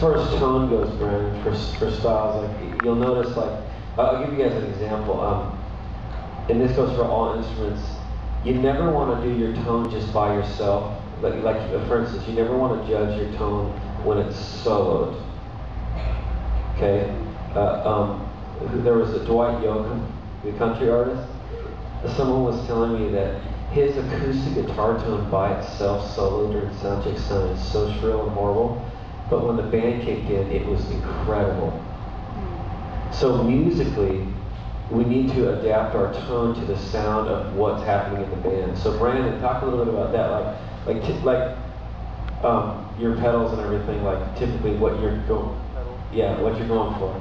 far as tone goes, Brandon, for styles, like you'll notice, like I'll give you guys an example. And this goes for all instruments. You never want to do your tone just by yourself. Like for instance, you never want to judge your tone when it's soloed. Okay. There was a Dwight Yoakam, the country artist. Someone was telling me that his acoustic guitar tone by itself, solo during soundcheck, sounded so shrill and horrible. But when the band kicked in, it was incredible. So musically, we need to adapt our tone to the sound of what's happening in the band. So Brandon, talk a little bit about that, like your pedals and everything. Like typically, what you're going, what you're going for.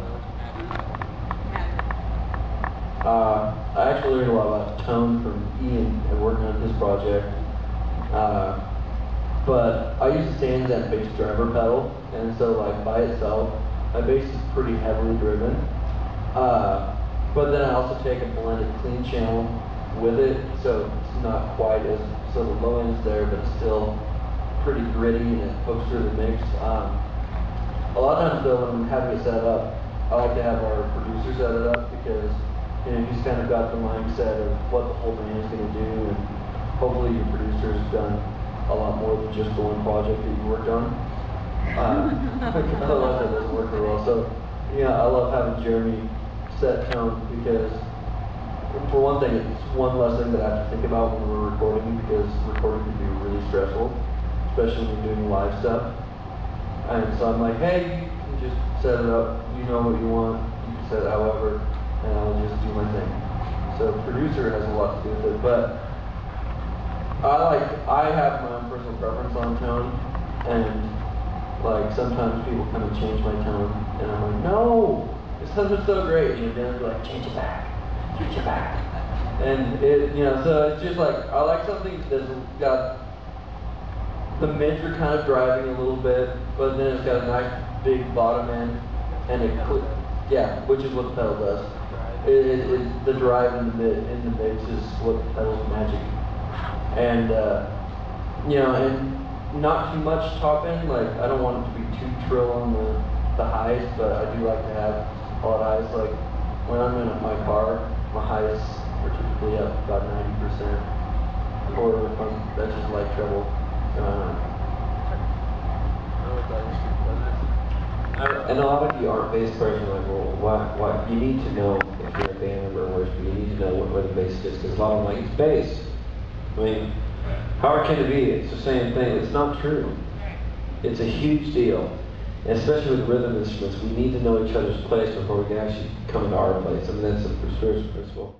I actually learned a lot about tone from Ian and working on his project. But I use the Stanzan bass driver pedal, and so like by itself, my bass is pretty heavily driven. But then I also take a blended clean channel with it, so it's not quite as, so the low end's there, but it's still pretty gritty and it pokes through the mix. A lot of times though, when I'm having it set up, I like to have our producer set it up because he's kind of got the mindset of what the whole band is going to do, and hopefully your producer has done a lot more than just the one project that you worked on. Otherwise that doesn't work very well. So I love having Jeremy set tone because, for one thing, it's one less thing that I have to think about when we're recording, because recording can be really stressful, especially when you're doing live stuff. And so I'm like, hey, you can just set it up, you know what you want, you can set it however, and I'll just do my thing. So producer has a lot to do with it, but I have my own personal preference on tone, and like sometimes people kind of change my tone, and I'm like, no, this sounds so great, and then they're like, change it back, and so it's just like I like something that's got the mids are kind of driving a little bit, but then it's got a nice big bottom end, and which is what the pedal does. The drive in the mix is what the pedal's magic. And and not too much top end. Like I don't want it to be too trill on the highs, but I do like to have a lot of highs. Like when I'm in my car, my highs are typically up about 90%, or if that's just light treble. And a lot of you aren't bass players, you're like, well, why? You need to know if you're a band member or worse, but you need to know where the bass is, because a lot of them like, it's bass. I mean, how hard can it be? It's the same thing. It's not true. It's a huge deal. And especially with rhythm instruments, we need to know each other's place before we can actually come into our place. I mean, that's a first principle.